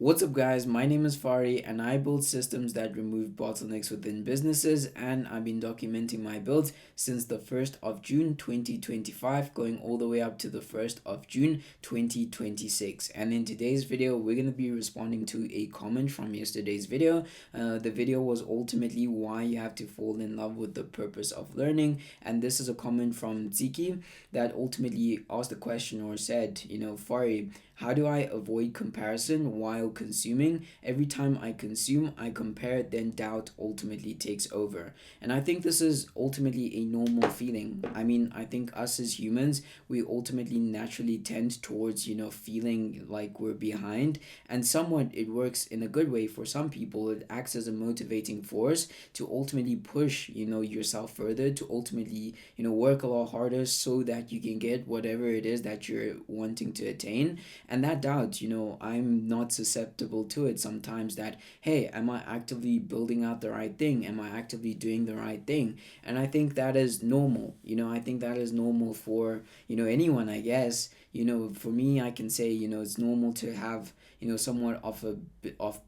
What's up, guys? My name is Fari, and I build systems that remove bottlenecks within businesses. And I've been documenting my builds since the 1st of June 2025, going all the way up to the 1st of June 2026. And in today's video, we're going to be responding to a comment from yesterday's video. The video was ultimately why you have to fall in love with the purpose of learning. And this is a comment from Ziki that ultimately asked the question or said, Fari, how do I avoid comparison while consuming? Every time I consume, I compare, then doubt ultimately takes over. And I think this is ultimately a normal feeling. I mean, I think us as humans, we ultimately naturally tend towards, feeling like we're behind. And somewhat it works in a good way for some people. It acts as a motivating force to ultimately push, yourself further, to ultimately, work a lot harder so that you can get whatever it is that you're wanting to attain. And that doubt, I'm not susceptible to it sometimes, that hey, am I actively building out the right thing? Am I actively doing the right thing? And I think that is normal. I think that is normal for anyone, I guess. For me, I can say, it's normal to have somewhat of a bit of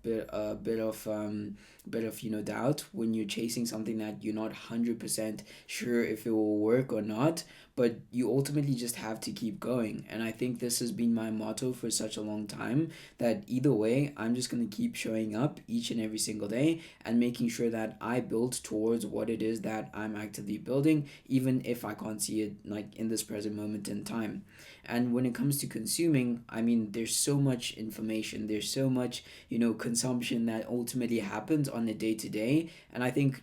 doubt when you're chasing something that you're not 100% sure if it will work or not, but you ultimately just have to keep going. And I think this has been my motto for such a long time, that either way, I'm just going to keep showing up each and every single day and making sure that I build towards what it is that I'm actively building, even if I can't see it like in this present moment in time. And when it comes to consuming, I mean, there's so much information, there's so much consumption that ultimately happens on a day to day. And I think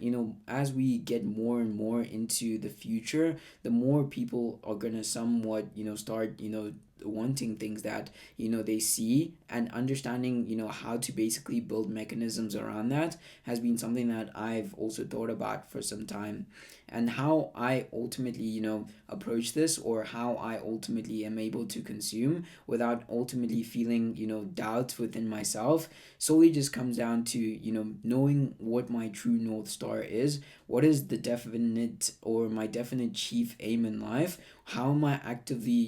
as we get more and more into the future, the more people are gonna somewhat start wanting things that they see, and understanding how to basically build mechanisms around that has been something that I've also thought about for some time. And how I ultimately approach this, or how I ultimately am able to consume without ultimately feeling doubts within myself, solely just comes down to knowing what my true north star is. What is the definite, or my definite chief aim in life? How am I actively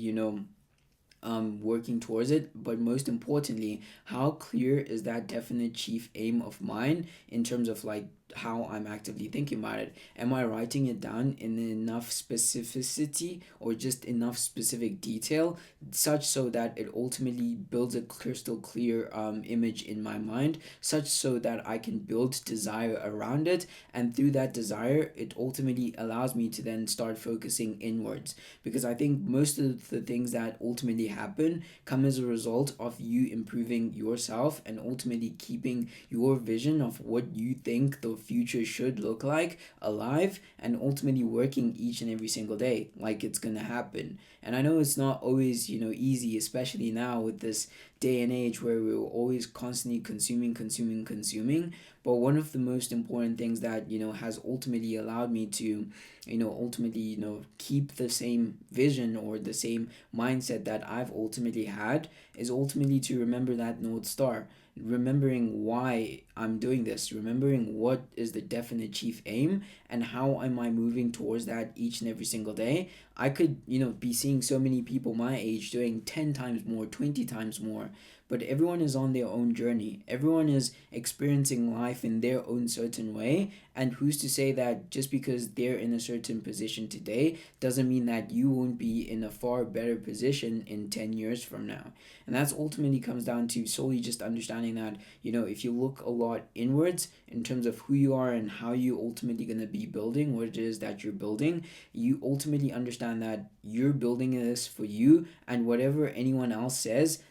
working towards it? But most importantly, how clear is that definite chief aim of mine in terms of like how I'm actively thinking about it? Am I writing it down in enough specificity, or just enough specific detail, such so that it ultimately builds a crystal clear image in my mind, such so that I can build desire around it, and through that desire, it ultimately allows me to then start focusing inwards. Because I think most of the things that ultimately happen come as a result of you improving yourself, and ultimately keeping your vision of what you think the future should look like alive, and ultimately working each and every single day like it's gonna happen. And I know it's not always easy, especially now with this day and age where we're always constantly consuming. But one of the most important things that has ultimately allowed me to ultimately keep the same vision, or the same mindset that I've ultimately had, is ultimately to remember that north star, remembering why I'm doing this, remembering what is the definite chief aim, and how am I moving towards that each and every single day. I could be seeing so many people my age doing 10 times more, 20 times more, but everyone is on their own journey. Everyone is experiencing life in their own certain way, and who's to say that just because they're in a certain position today doesn't mean that you won't be in a far better position in 10 years from now. And that's ultimately comes down to solely just understanding that if you look a lot inwards in terms of who you are and how you ultimately going to be building what it is that you're building, you ultimately understand that you're building this for you, and whatever anyone else says,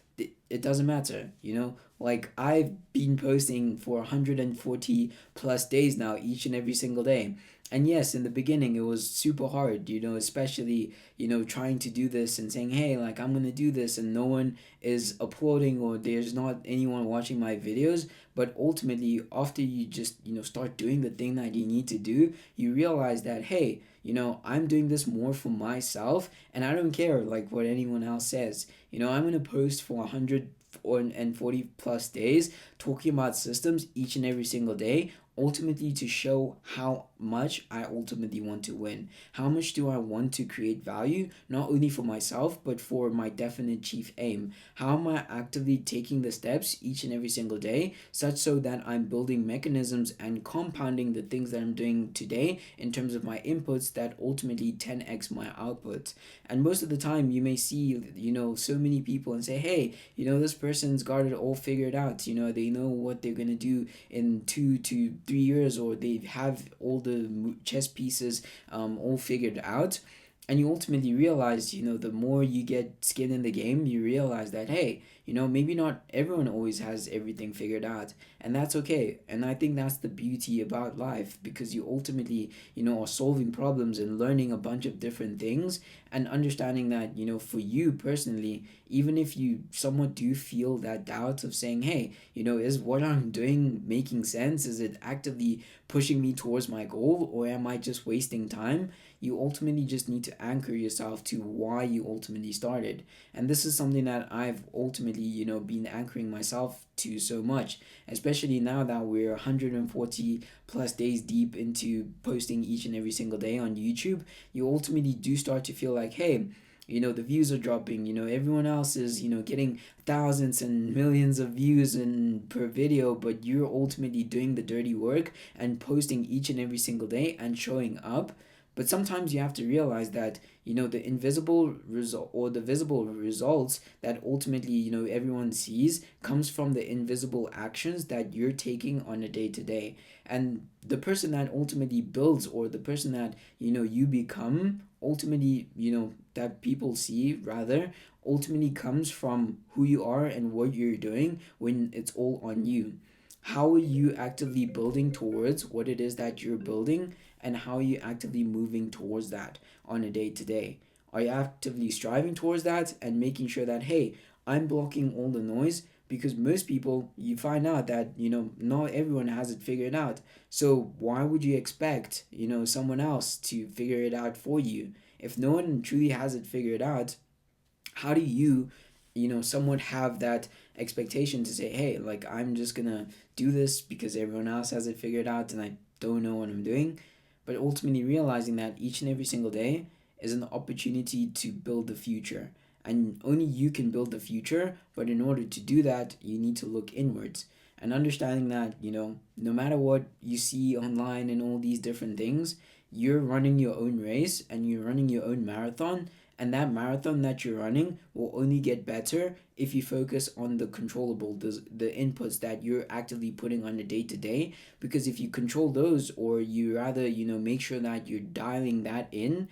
it doesn't matter. Like, I've been posting for 140 plus days now, each and every single day. And yes, in the beginning it was super hard, especially trying to do this and saying, hey, like, I'm gonna do this, and no one is applauding, or there's not anyone watching my videos. But ultimately, after you just start doing the thing that you need to do, you realize that, hey, I'm doing this more for myself, and I don't care like what anyone else says. I'm gonna post for 140 plus days, talking about systems each and every single day, ultimately to show how much I ultimately want to win. How much do I want to create value, not only for myself, but for my definite chief aim? How am I actively taking the steps each and every single day, such so that I'm building mechanisms and compounding the things that I'm doing today in terms of my inputs that ultimately 10x my output? And most of the time, you may see, so many people and say, hey, this person's got it all figured out. They know what they're going to do in 2 to 3 years, or they have all the chess pieces all figured out. And you ultimately realize, the more you get skin in the game, you realize that, hey, maybe not everyone always has everything figured out, and that's okay. And I think that's the beauty about life, because you ultimately, are solving problems and learning a bunch of different things, and understanding that, for you personally, even if you somewhat do feel that doubt of saying, hey, is what I'm doing making sense? Is it actively pushing me towards my goal, or am I just wasting time? You ultimately just need to anchor yourself to why you ultimately started. And this is something that I've ultimately, been anchoring myself to so much, especially now that we're 140 plus days deep into posting each and every single day on YouTube. You ultimately do start to feel like, hey, the views are dropping. Everyone else is, getting thousands and millions of views per video, but you're ultimately doing the dirty work and posting each and every single day and showing up. But sometimes you have to realize that, the invisible result or the visible results that ultimately, everyone sees comes from the invisible actions that you're taking on a day to day. And the person that ultimately builds, or the person that, you become, ultimately, that people see rather, ultimately comes from who you are and what you're doing when it's all on you. How are you actively building towards what it is that you're building, and how are you actively moving towards that on a day to day? Are you actively striving towards that and making sure that, hey, I'm blocking all the noise? Because most people, you find out that, not everyone has it figured out. So why would you expect, someone else to figure it out for you? If no one truly has it figured out, how do you, somewhat have that expectation to say, hey, like, I'm just gonna do this because everyone else has it figured out and I don't know what I'm doing? But ultimately realizing that each and every single day is an opportunity to build the future, and only you can build the future. But in order to do that, you need to look inwards, and understanding that, no matter what you see online and all these different things, you're running your own race and you're running your own marathon. And that marathon that you're running will only get better if you focus on the controllable, the inputs that you're actively putting on a day to day. Because if you control those, or you rather, make sure that you're dialing that in,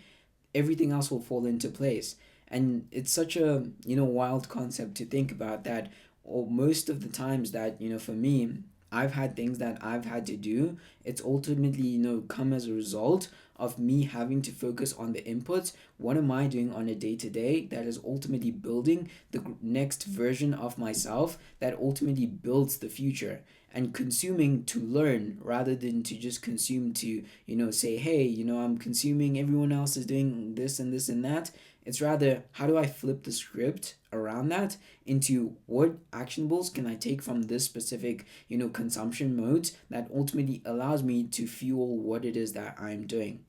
everything else will fall into place. And it's such a, wild concept to think about that. Or most of the times that, for me, I've had things that I've had to do, it's ultimately, come as a result of me having to focus on the inputs. What am I doing on a day to day that is ultimately building the next version of myself that ultimately builds the future? And consuming to learn rather than to just consume to, say, hey, I'm consuming, everyone else is doing this and this and that. It's rather, how do I flip the script around that into what actionables can I take from this specific, consumption modes that ultimately allows me to fuel what it is that I'm doing.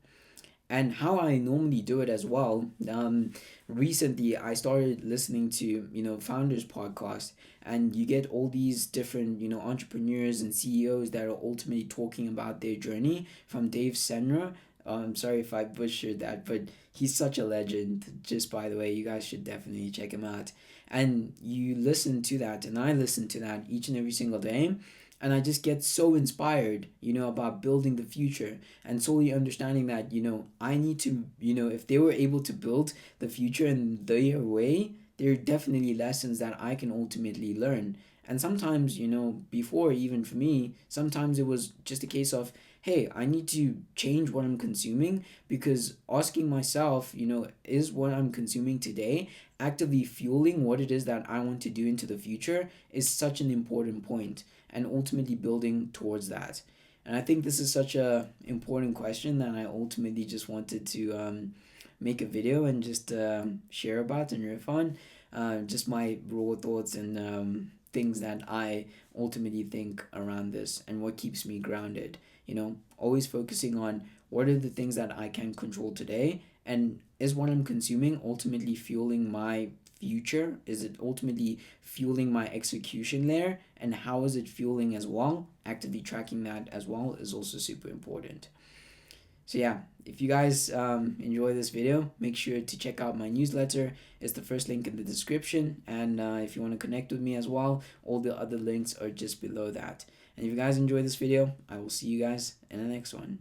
And how I normally do it as well. Recently I started listening to, founders podcast, and you get all these different, entrepreneurs and CEOs that are ultimately talking about their journey, from Dave Senra. I'm sorry if I butchered that, but he's such a legend. Just by the way, you guys should definitely check him out. And you listen to that, and I listen to that each and every single day, and I just get so inspired, about building the future, and solely understanding that, I need to, if they were able to build the future in their way, there are definitely lessons that I can ultimately learn. And sometimes, before, even for me, sometimes it was just a case of, hey, I need to change what I'm consuming, because asking myself, is what I'm consuming today actively fueling what it is that I want to do into the future, is such an important point, and ultimately building towards that. And I think this is such a important question that I ultimately just wanted to make a video and just share about and riff on. Just my raw thoughts and things that I ultimately think around this and what keeps me grounded. Always focusing on what are the things that I can control today, and is what I'm consuming ultimately fueling my future? Is it ultimately fueling my execution layer? And how is it fueling as well? Actively tracking that as well is also super important. So yeah, if you guys enjoy this video, make sure to check out my newsletter. It's the first link in the description. And if you want to connect with me as well, all the other links are just below that. And if you guys enjoy this video, I will see you guys in the next one.